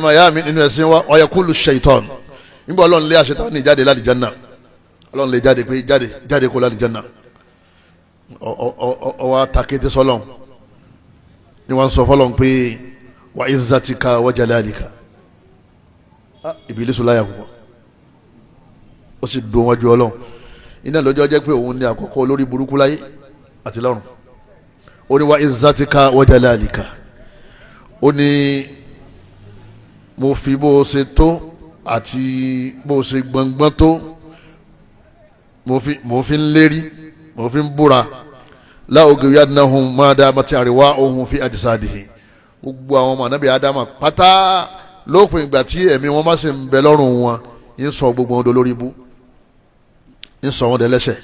ẹ̀yọ́ máa yá mi nínú ẹ̀sìn wa yakulu shaitan nígbà ọlọ́run lé àṣetánì jáde láti janna ọlọ́run lè jáde pé jáde kó láti janna ọwọ́ takété sọlọ́n ni wọ́n sọ fọlọ́n pé wa izzatika wa jalalika Ìbílísù láyà púpọ̀ ó sì dùn wájú ọlọ́run iná lọ́jọ́ jẹ́ pé òun ní àkọ́kọ́ olórí burúkú láyé àti lọ́run ó ní wa izzatika wa jalalika ó ní mo fi bó o ṣe tó àti bó o ṣe gbọ̀ngbọ̀n tó mo fi ń lérí mo fi ń búra láògì yadnahum ma damati arwahum fi ajsadihi gbogbo àwọn ọmọ anábì adama pátá lópin ìgbà tí ẹ̀mí wọn bá sì ń bẹ lọ́rùn wọn ń sọ gbogbo wọn dolórí bú ń sọ wọn dẹlẹ́ṣẹ̀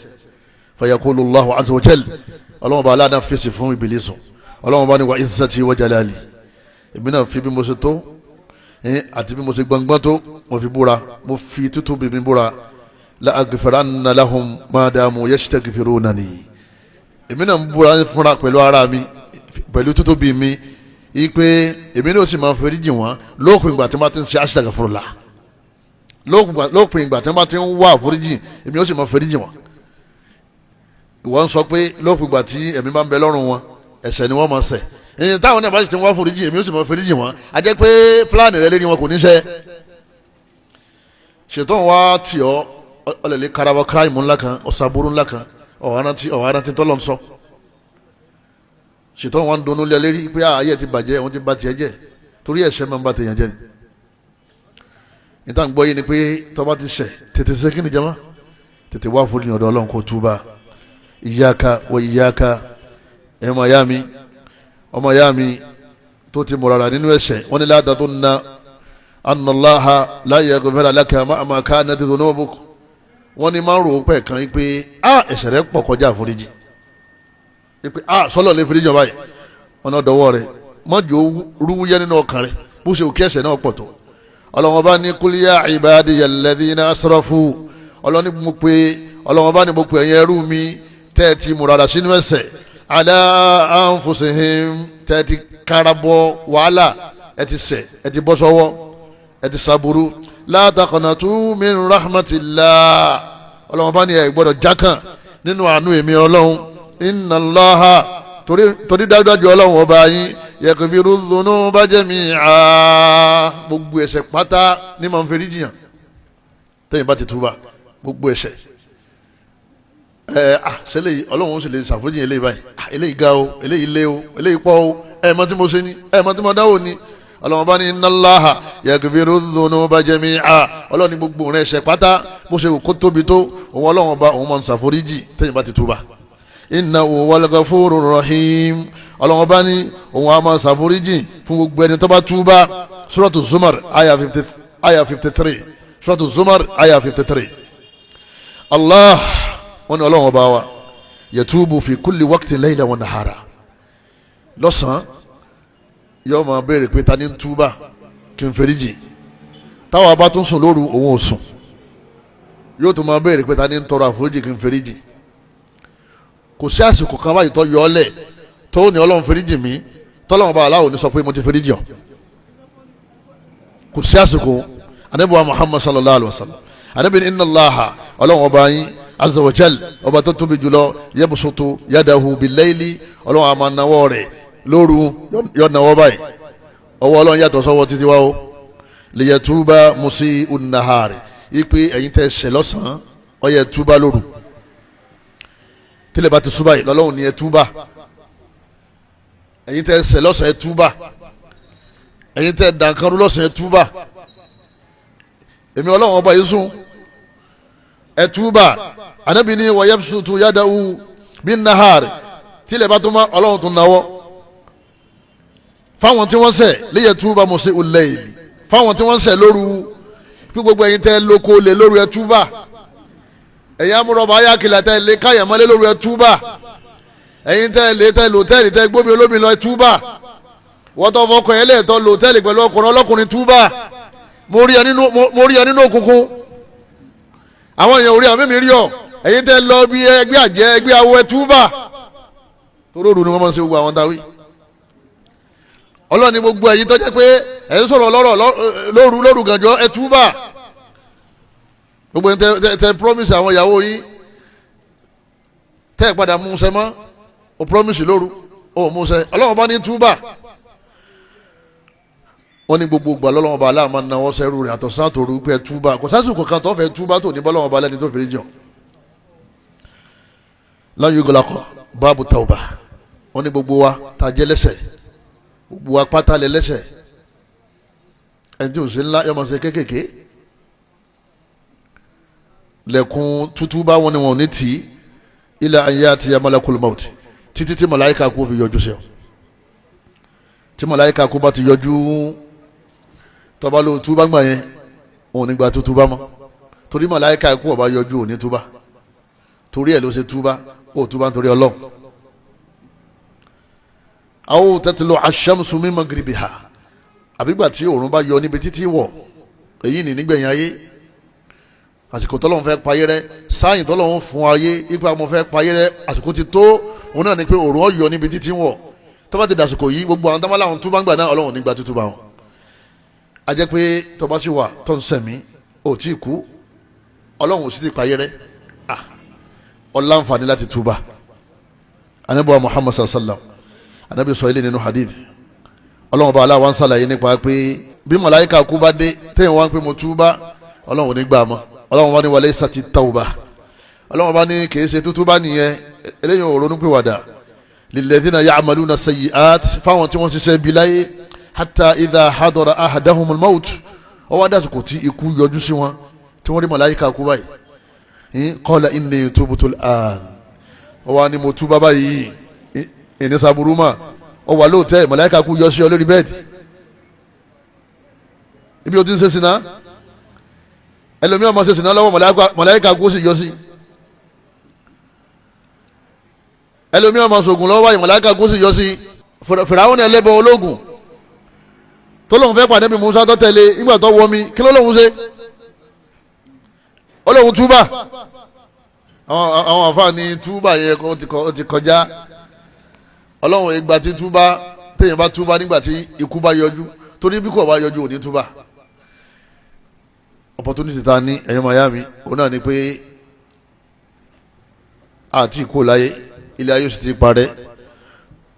fayaqulu Allahu azza wa jal ọlọ́wọ́n bá aládàá fèsì fún Ìbílísù ọlọ́wọ́n bá ní wa izzati wa jalali èmi náà fi bí mo ṣe tó àti bí mo ṣe gbọ̀ngbọ̀n tó mo fi búra mo fi tútù bí mi búra la aghfiranna lahum ma damu yastaghfirunani èmi náà ń búra fúnra pẹ̀lú ara mi pẹ̀lú tútù bí mi ipe èmi náà sì máa fẹ́rí jì wọ́n lópin ìgbà tí wọ́n ti ń ṣe astaghfirullah lópin ìgbà tí wọ́n ti ń wá àforíjì èmi náà sì máa fẹ́rí jì wọ́n ìwọ ń sọ pé lópin ìgbà tí ẹ̀mí máa ń bẹ lọ́rùn wọn ẹ̀ṣẹ̀ ni wọ́n máa ṣẹ̀ èyí táwọn náà bá ti ń wá àforíjì èmi náà sì máa fẹ́rí jì wọ́n a jẹ́ pé pílánì rẹ lérí wọn kò ní ṣẹ ṣètò wa tì ọ́ ọlẹ́lẹ́ karaba kíráìmù ńlá kan ọ̀sàbúrú ńlá kan ọ̀hánà tí tọ́lọ́ ń sọ ṣètò wọn dunu lé lérí pé ayé ti bàjẹ́ wọn ti bá tiẹ̀ jẹ́ torí ẹ̀ṣẹ̀ máa ń bá tèèyàn jẹ́ ni níta ń gbọ́ yìí ni pé tọ́ba ti ṣẹ̀ tètè ṣe kí ni jama tètè wá fún ìyọ̀dọ̀ ọlọ́run kó túbà iyyaka wa iyyaka ọmọ ya mi tó ti mọ̀rara nínú ẹ̀ṣẹ̀ wọ́n ní la tadunna anna Allaha la yaghfira laka ma kanat dhunubuk wọ́n ní máa ń rò ó pẹ̀ kan pé ẹ̀ṣẹ̀ rẹ̀ pọ̀ kọjá àforíjì pé sọ́lọ̀ lè foríjì ọba yìí ọ̀nà ọ̀dọ̀wọ́ rẹ̀ mọ́jọ́ rúwúyẹ́ nínú ọkàn rẹ̀ bó ṣe òkè ẹ̀ṣẹ̀ náà pọ̀ tó ọlọ́wọ́n bá ní kul ya ibadiyal ladhina asrafu ọlọ́wọ́n bá ní mo pè ẹ̀yin ẹrú mi tẹ́ẹ̀tì mùràdà sínú ẹ̀ṣẹ̀ ala anfusihim tẹ́ẹ̀tì karabọ wàhálà ẹ ti ṣẹ̀ ẹ ti bọ́ sọ́wọ́ ẹ ti sàbúrú la taqnatu min rahmatillah ọlọ́wọ́n bá ní ẹ gbọ́dọ̀ jákàn nínú àánú èmi ọlọ́run inna Allaha torí dájúdájú ọlọ́run ọba yín yaghfiru dhunuba jami'a gbogbo ẹ̀ṣẹ̀ pátá ní ma ń fẹ́ ríjìyàn tẹ́yìn bá ti túbà gbogbo ẹ̀ṣẹ̀ ṣẹlẹ̀ ọlọ́run sì lè ṣàforíjì eléyìí báyìí eléyìí ga o eléyìí lé o eléyìí pọ̀ o ẹ̀ẹ̀mọ́ tí mo ṣe ni ẹ̀ẹ̀mọ́ tí mo dáwò ni ọlọ́run bá ní inna Allaha yaghfiru dhunuba jami'a ọlọ́run ní gbogbo rẹ̀ ẹ̀ṣẹ̀ pátá bó ṣe kó tóbi tó òun ọlọ́run ọba òun máa ń ṣàforíjì tẹ́yìn bá ti túbà innahu wal ghafurur rahim ọlọ́run bá ní òun á máa ṣàforíjì fún gbogbo ẹni tó bá túbà suratu Zumar aya 53 suratu Zumar aya 53 Allah wọn ni ọlọ́run ọba wa yatubu fi kulli waqtin layla wa nahara lọ́sàn-án yóò máa béèrè pé ta ni ń túbà kí n fẹ́ríjì táwa bá tún sùn lóru òun ò sùn yóò tún máa béèrè pé ta ni ń tọrọ àforíjì kí n fẹ́ríjì kò sí àsìkò kan báyìí tó yọ ọ́ lẹ̀ tó ní ọlọ́run fẹ́ríjì mi tọ́lọ́run bá aláwọ̀ ní sọ pé mo ti fẹ́ríjì ọ́ kò sí àsìkò Ànábì wa Muhammad sallallahu alayhi wa sallam Ànábì ní inna Allaha ọlọ́run ọba yín azza wa jal ọba tó tóbi jùlọ yabsutu yadahu bil-layli ọlọ́run àmà náwó rẹ̀ lóru yọ náwó báyìí ọwọ́ ọlọ́run yàtọ̀ sọ́wọ́ títí wá o liyatuba musi'un nahari ipe ẹ̀yin tẹ́ ṣẹ̀ lọ́sàn-án ó yẹ túbà lóru tílẹ̀ bá ti súbà yìí lọ́lọ́run ní ẹ túbà ẹ̀yin tẹ́ ṣẹ̀ lọ́sàn-án ẹ túbà ẹ̀yin tẹ́ dànkanrú lọ́sàn-án ẹ túbà èmi ọlọ́run ọba yìí sùn ẹ túbà Ànábì ní wa yabsutu yadahu bin nahari tílẹ̀ bá tó má ọlọ́run tó náwó fáwọn tí wọ́n ṣẹ̀ liyatuba musi'ul layli fáwọn tí wọ́n ṣẹ̀ lóru pí gbogbo ẹ̀yin tẹ́ lóko lè lóru ẹ túbà ẹ̀yin amúrọ̀bà ayákìlá tẹ́ lé káyàmọ́lé lóru ẹ túbà ẹ̀yin tẹ́ lé tẹ́ lòtẹ́ẹ̀lì tẹ́ gbómi olómi lọ ẹ túbà wọ́n tó fọkọ̀ ẹ̀ lẹ́ẹ̀tọ́ lòtẹ́ẹ̀lì pẹ̀lú ọlọ́kùnrin túbà mo rí ẹ nínú òkùnkùn àwọn èèyàn orí àmì mi rí ọ ẹ̀yin tẹ́ lọ bí ẹgbẹ́ àjẹ́ ẹgbẹ́ awọ ẹ túbà torí òru ni wọ́n máa ń ṣe gbogbo àwọn táwí ọlọ́run ní gbogbo ẹ̀yin tó jẹ́ pé ẹ̀ ń sọ̀rọ̀ lọ́rọ̀ lóru gànjọ́ ẹ túbà gbogbo ẹni tẹ promise àwọn ìyàwó yín tẹ́ ẹ̀ padà mú ṣẹ mọ́ o promise lóru o mú ṣẹ ọlọ́run bá ní túbà wọ́n ní gbogbo ìgbà lọ́lọ́run bá aláàmà náwó sẹ́rù rẹ̀ àtọ̀sán àtòrú pé túbà kò sásìkò kan tó fẹ́ túbà tó ní bọ́lọ́run bá lẹ́ni tó fèrè jọ láyé gọlákọ̀ báàbù tàwùbà wọ́n ní gbogbo wa ta jẹ́ lẹ́sẹ̀ gbogbo wa pátá lẹ lẹ́sẹ̀ ẹni tí ò sí ńlá yọmọ sí kéékèèké lẹ́kùn tútú bá wọn ni wọn ò ní tì í ilẹ̀ ayé àti malakul maut títí tí màláíkà kú fi yọjú sí ọ tí màláíkà kú bá ti yọjú tọba ló túbá gbà yẹn òun nígbà tó túbá mọ́ torí màláíkà kú ọba yọjú òní túbá torí ẹ̀ ló ṣe túbá ó túbá nítorí Ọlọ́run àwọn tatlu ash-shamsu min magribiha àbígbà tí òòrùn bá yọ níbi títí wọ̀ èyí ní nígbẹ̀yìn ayé àsìkò tọ́lọ́run fẹ́ payé rẹ sáyìn tọ́lọ́run fún ayé ipa mo fẹ́ payé rẹ àsìkò ti tó òun náà ni pé òòrùn ó yọ níbi títí wọ̀ tó bá ti dàsìkò yìí gbogbo àwọn tọ́mọ́ làwọn túbá ń gbà náà Ọlọ́run nígbà tútù bá wọn a jẹ́ pé tọba ti wà tó ń sẹ̀mí ò tí ì kú Ọlọ́run ò sì ti payé rẹ ọláǹfààní láti túbà anábọ̀ Muhammad sallallahu alaihi wasallam anábì sọ ilé nínú hadith Ọlọ́run bá aláwa ń sàlàyé nípa pé bí màláíkà kú bá dé téèyàn wá ń pé mo túbà Ọlọ́run ò ní gbà mọ́ Ọlọ́run bá ní wọlé sati tawba Ọlọ́run bá ní kìí ṣe tútúbà nìyẹn eléyìí ò ronú pé wàdà lilladhina ya'maluna sayyi'at fáwọn tí wọ́n ti ṣe bí láyé hatta idha hadara ahadahumul maut ó wá dàsìkò tí ikú yọjú sí wọn tí wọ́n rí màláíkà kú báyìí qala inni tubtu al-an ó wá ní mo túbà báyìí ìní sàbúrúmà ó wà lóòótẹ́ màláíkà kú yọ sí ọ lórí bẹ́ẹ̀dì ibi o ti ń ṣe sinna ẹlòmíràn máa ṣe sinna lọ́wọ́ màláíkà kú sì yọ sí ẹlòmíràn máa ṣògùn lọ́wọ́ báyìí màláíkà kú sì yọ sí Fìràwọn ẹlẹ́bọ ológun tó lóun fẹ́ pàdé bí Musa tó tẹ̀lé nígbà tó wọ mi kí ló lóun ṣe ó lóun túbà àwọn àfáàní túbà yẹn ó ti kọjá Ọlọ́run ìgbà tí túbà téèyàn bá túbà nígbà tí ikú bá yọjú torí bí kò bá yọjú ò ní túbà opportunity ta ní ẹ̀yọ́ miami òun náà ni pé àti ìkó láyé ilé ayé sì ti parẹ́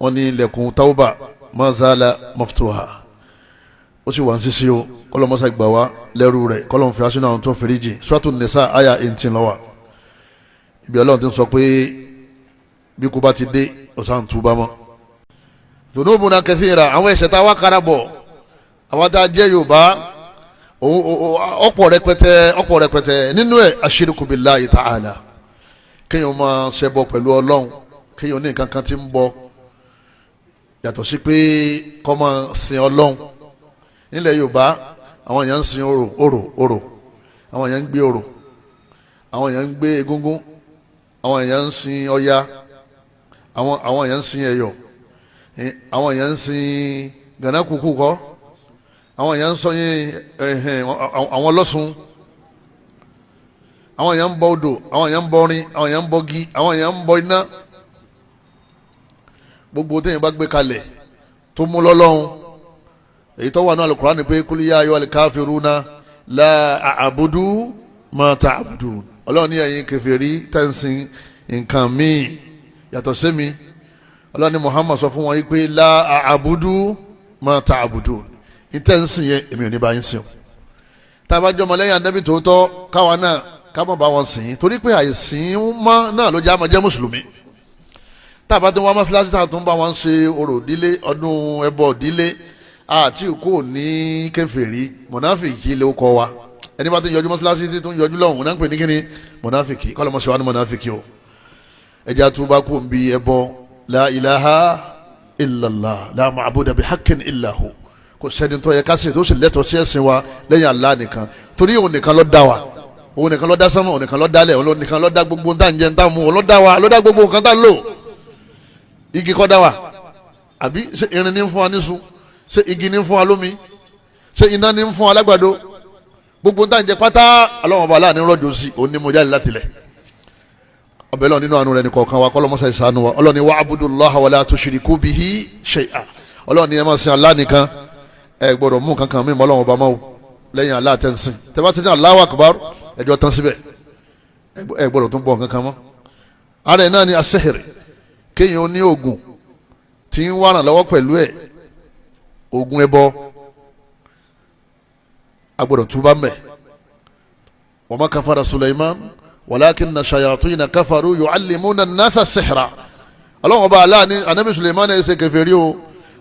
wọ́n ní ilẹ̀kùn tauba mazala maftuha ó sì wà ń sísí o kọ́lọ́mọ́sá gbà wá lẹ́rú rẹ̀ kọ́lọ́mọ́ fi aṣọ náà tó fèrèjì Suratun Nisa aya 18 lọ́wọ́ ibi Ọlọ́run ti ń sọ pé bí kú bá ti dé ọ̀sán túbá mọ́ dhunubuna kathira àwọn ẹ̀ṣẹ̀ tá a wá kára bọ̀ àwọn tá a jẹ́ Yorùbá ọ̀pọ̀ rẹpẹtẹ nínú ẹ̀ ashirku billahi ta'ala kéèyàn máa ṣẹbọ pẹ̀lú Ọlọ́run kéèyàn ní nǹkan kan tí ń bọ yàtọ̀ sí pé kó máa sin Ọlọ́run nílẹ̀ Yorùbá àwọn èèyàn ń sin orò àwọn èèyàn ń gbé orò àwọn èèyàn ń gbé egúngún àwọn èèyàn ń sin Ọya àwọn èèyàn ń sin ẹyọ àwọn èèyàn ń sin gànákùkù kọ́ àwọn èèyàn ń sọ yín àwọn ọlọ́sùn àwọn èèyàn ń bọ odò àwọn èèyàn ń bọ orin àwọn èèyàn ń bọ gi àwọn èèyàn ń bọ iná gbogbo téèyàn bá gbé kalẹ̀ tó mú lọ́lọ́run èyí tó wà ní Al-Qur'an pé kul ya ayyuhal kafiruna la a'budu ma ta'budun Ọlọ́run ní ẹ̀yin kèfèrí tẹ̀sìn nǹkan míì yàtọ̀ sí mi Ọlọ́run ní Muhammad sọ fún wọn pé la a'budu ma ta'budun ìtẹ̀sìn yẹn èmi ò ní bá yín sìn tá a bá jọmọ lẹ́yìn Ànábì tòótọ́ káwa náà ká má bá wọn sìn torí pé àìsìn mọ́ náà ló jẹ́ àmọ́ jẹ́ mùsùlùmí tá a bá tún wá mọ́sálásí tá a tún bá wọn ṣe orò ìdílé ọdún ẹbọ ìdílé àti kò ní kèfèrí mọ̀náfìkì ló kọ́ wa ẹni bá tún yọjú mọ́sálásí tí tún yọjú lọ́hùn náà ń pè ní kíni mọ̀náfìkì kọ́lọ́mọṣẹ́ wa ní mọ̀náfìkì o ẹjẹ́ àtúbà kò ń bi ẹbọ la ilaha illallah la ma'buda bihaqqin illa hu kò sẹ́ni tó yẹ ká sìn tó sì lẹ́tọ̀ọ́ sí ẹ̀sìn wa lẹ́yìn Allah nìkan torí òun nìkan ló dá wa òun nìkan ló dá sánmọ̀ òun nìkan ló dálẹ̀ òun nìkan ló dá gbogbo nǹkan jẹ nǹkan mu òun ló dá wa ló dá gbogbo nǹkan tá ń lò igi kọ́ dá wa àbí ṣe irin ní fún wa níṣu ṣe igi ní fún wa lómi ṣe iná ní fún wa lágbàdo gbogbo nǹkan jẹ pátá Ọlọ́run ọba aláàánú rọ̀jò sí òun ni mo jáde láti lẹ̀ ọbẹ̀ lọ nínú àánú rẹ̀ nìkan kan wa kọ́lọ́mọ́sá ìsànú wa Ọlọ́run ni wa'budullaha wa la tushriku bihi shay'a Ọlọ́run ni ẹ máa sin Allah nìkan ẹ gbọ́dọ̀ mú kankan mi mọ́lọ́wọ́n ọba máa wò lẹ́yìn Allah tẹ́ǹsìn tẹ́bá ti ní Allahu Akbar ẹjọ́ tán síbẹ̀ ẹ gbọ́dọ̀ tún bọ̀ kankan mọ́. ara ẹ̀ náà ni asẹ́hìrì kéèyàn ní oògùn tí ń wà ràn lọ́wọ́ pẹ̀lú ẹ̀ oògùn ẹbọ agbọ́dọ̀ túbá mẹ́. wa ma kafara Sulaiman walakinna shayatina kafaru yu'allimuna an-nasa as-sihra. ọlọ́run ọba aláàní anabi Sulaiman ẹ̀ ṣe kèfèrí o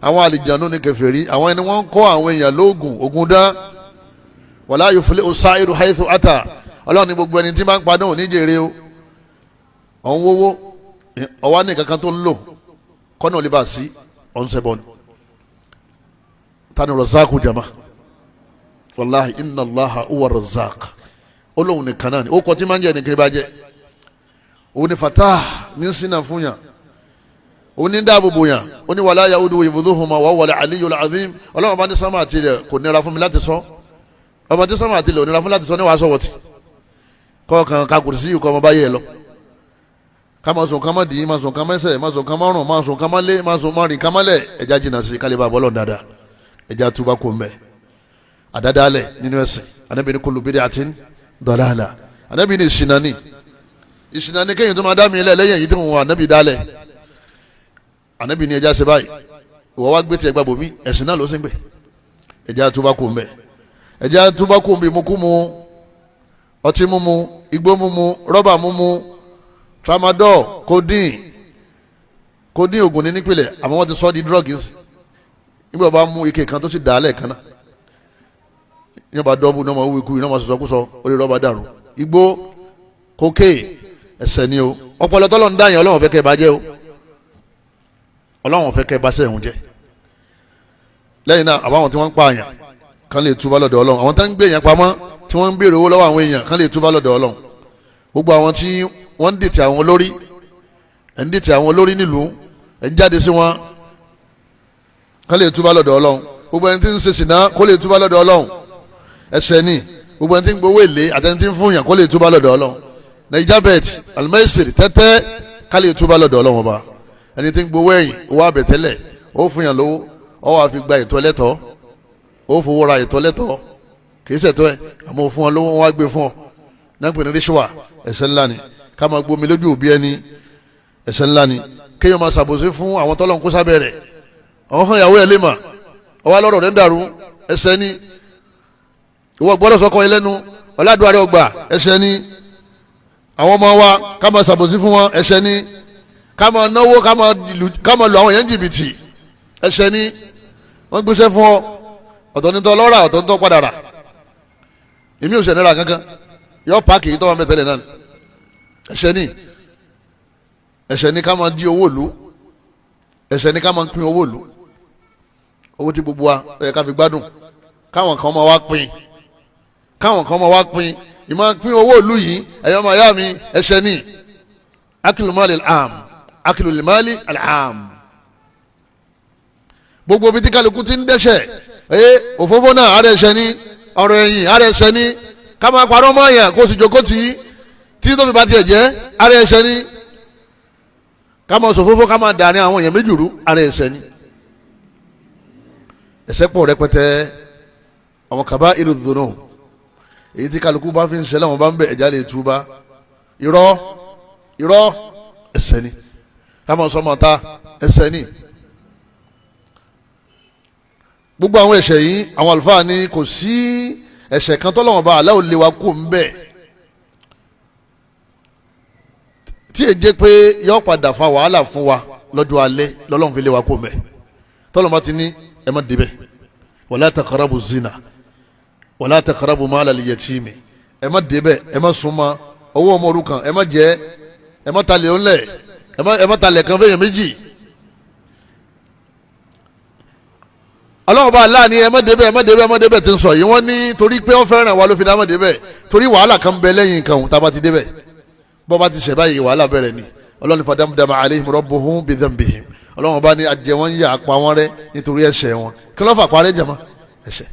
àwọn àlìjánu ní kèfèrí àwọn ẹni wọ́n kọ́ àwọn èèyàn lóògùn ogun dán wala yuflihu as-sa'iru haythu ata ọlọ́run ní gbogbo ẹni tí máa ń padà òní jèrè o ọ̀hún wọ́wọ́ ọwá ní kankan tó ń lò kọ́nà olè sí ọ̀nsẹ̀bọ̀n tani razaqu jama wallahi inna Allaha huwa razaq olóhùn nìkan náà ni ó kọ́ tí máa ń jẹ́ nìkan bá jẹ́ òun ni fatah ní sínà fún yàn òun ní dáàbòbò yàn ó ní wala yaudu hifdhuhuma wa huwa al-aliyyul azim ọlọ́run bá ní sámà àti ilẹ̀ kò nira fún mi láti sọ ọmọ tí sámà àti ilẹ̀ ò nira fún láti sọ ní wàá sọ̀wọ́ ti kọ́ọ̀kan kakùrù sí ikọ̀ ọmọ báyé ẹ lọ ká máa sùn ká má dì í máa sùn ká mẹ́sẹ̀ máa sùn ká má rùn máa sùn ká má lé máa sùn má rìn ká má lẹ̀ ẹja jìnnà sí kálíbà bọ́lọ̀ dáadáa ẹja túbá kó mbẹ́ àdádálẹ̀ nínú ẹ̀sìn Ànábì ní kullu bid'atin dalalah Ànábì ní ìṣìnà ní kéyìn tó máa dá mi lẹ̀ lẹ́yìn èyí tí mo wà Ànábì dálẹ̀ Ànábì ní ẹja ṣe báyìí ìwọ wá gbé tiẹ̀ gbàgbọ́ mi ẹ̀sìn náà ló sì ń gbé ẹja túbá kó mbẹ́ ẹja túbá kó mbẹ́ mo kú mu ọtí mímu igbó mímu rọ́bà mímu tramadol codeine oògùn ní nípìnlẹ̀ àmọ́ wọ́n ti sọ di drugs nígbà bá mú ike kan tó sì dàálẹ̀ kan náà ní ọba dọ́bù ní ọmọ owó ikú ní ọmọ sọ̀sọ́kúsọ orí rọ́bà dàrú igbó kókè ẹsẹ̀ ni o ọpọlọ tọ́lọ́ ń dá yẹn Ọlọ́run fẹ́ kẹ́ ẹ bá jẹ́ o Ọlọ́run fẹ́ kẹ́ ẹ bá sẹ́yìn jẹ́ lẹ́yìn náà àbáwọn tí wọ́n ń pa àyàn kan lè túbá lọ́dọ̀ Ọlọ́run àwọn tó ń gbé èèyàn pamọ́ tí wọ́n ń béèrè owó lọ́wọ́ àwọn èèyàn kan lè túbá lọ́dọ̀ Ọlọ́run gbogbo àwọn tí wọ́n ń dìtẹ̀ àwọn olórí ẹ̀ ń dìtẹ̀ àwọn olórí nílùú ẹ̀ ń jáde sí wọn kan lè túbá lọ́dọ̀ Ọlọ́run gbogbo ẹni tí ń ṣe ṣìnà kó lè túbá lọ́dọ̀ Ọlọ́run ẹ̀ṣẹ̀ ni gbogbo ẹni tí ń gbowó èlé àtẹni tí ń fún yàn kó lè túbá lọ́dọ̀ Ọlọ́run naija bet almaisir tẹ́tẹ́ ká lè túbá lọ́dọ̀ Ọlọ́run ọba ẹni tí ń gbowó ẹ̀yìn owó àbẹ̀tẹ́lẹ̀ ó fún yàn lówó ó wá fi gba ètò ẹlẹ́tọ̀ọ́ ó fowó ra ètò ẹlẹ́tọ̀ọ́ kì í ṣètò ẹ̀ àmọ́ fún ọ lówó wọn wá gbé fún ọ náà pè ní ríṣùwà ẹ̀ṣẹ̀ ńlá ni ká máa gbomi lójú òbí ẹni ẹ̀ṣẹ̀ ńlá ni kéèyàn máa ṣàbòsí fún àwọn tọ́lọ̀ ń kó sábẹ́ rẹ̀ àwọn hàn ìyàwó ẹ̀ lè mà ọwọ́ lọ́rọ̀ rẹ̀ ń dàrú ẹ̀ṣẹ̀ ni ìwọ gbọ́dọ̀ sọkọ ẹ lẹ́nu ọ̀làdùn àrẹ ọgbà ẹ̀ṣẹ̀ ni àwọn ọmọ wa ká máa ṣàbòsí fún wọn ẹ̀ṣẹ̀ ni ká máa náwó ká máa lu àwọn yẹn jìbìtì ẹ̀ṣẹ̀ ni wọ́n gbéṣẹ́ fún ọ ọ̀tọ̀ ní tọ́ lọ́ra ọ̀tọ̀ ní tọ́ padà rà èmi ò ṣẹ̀nira kankan yọ páàkì yìí tọ́ wọn mẹ́tẹ́lẹ̀ náà ẹ̀ṣẹ̀ ni ká máa di owó ìlú ẹ̀ṣẹ̀ ni ká máa pín owó ìlú owó tí gbogbo wa ẹ̀ ká fi gbádùn káwọn kan máa wá pín ìmọ̀ pín owó ìlú yìí ẹ̀yọ́ máa yá mi ẹ̀ṣẹ̀ ni akilu mali al-am gbogbo bí tí kálukú ti ń dẹ́ṣẹ̀ òfófó náà àrẹ ẹ̀ṣẹ̀ ni ọ̀rọ̀ ẹ̀yìn àrẹ ẹ̀ṣẹ̀ ni ká máa parọ́ mọ́ àyàn kó sì jókòó tì í tí tó fi bá tiẹ̀ jẹ́ àrẹ ẹ̀ṣẹ̀ ni ká máa sòfófó ká máa dàní àwọn èèyàn méjì rú àrẹ ẹ̀ṣẹ̀ ni ẹ̀ṣẹ̀ pọ̀ rẹpẹtẹ àwọn kabairu dhunub èyí tí kálukú bá fi ń ṣẹlẹ̀ wọn bá ń bẹ ẹ̀já lè túbá irọ́ ẹ̀ṣẹ̀ ni ká máa sọ máa ta ẹ̀ṣẹ̀ ni gbogbo àwọn ẹ̀ṣẹ̀ yìí àwọn àlùfáà ní kò sí ẹ̀ṣẹ̀ kan tọ́lọ́wọ́n bá aláwọ̀ lè wa kú ń bẹ̀ tí è jẹ́ pé yọ padà fa wàhálà fún wa lọ́jọ́ alẹ́ lọ́lọ́run fi lè wa kú ń bẹ̀ tọ́lọ́wọ́n bá ti ní ẹ má débẹ̀ wala taqrabu zina wala taqrabu mala al-yatimi ẹ má débẹ̀ ẹ má súnmọ́ owó ọmọ òrukàn ẹ má jẹ ẹ má talẹ̀ ńlẹ̀ ẹ má talẹ̀ kan fẹ́yàn méjì ọlọ́run bá aláàní ẹ má débẹ̀ tí ń sọ yìí wọ́n ní torí pé wọ́n fẹ́ràn wa ló fi dá má débẹ̀ torí wàhálà kan bẹ lẹ́yìn nǹkan tá a bá ti débẹ̀ bọ́ bá ti ṣẹ̀ báyìí wàhálà bẹ̀rẹ̀ ni ọlọ́run fadamdama alayhim rabbuhum bidhanbihim ọlọ́run bá ní ajẹ́ wọn yà pa wọn rẹ́ nítorí ẹ̀ṣẹ̀ wọn kí ló fà parẹ́ jẹ̀mọ́ ẹ̀ṣẹ̀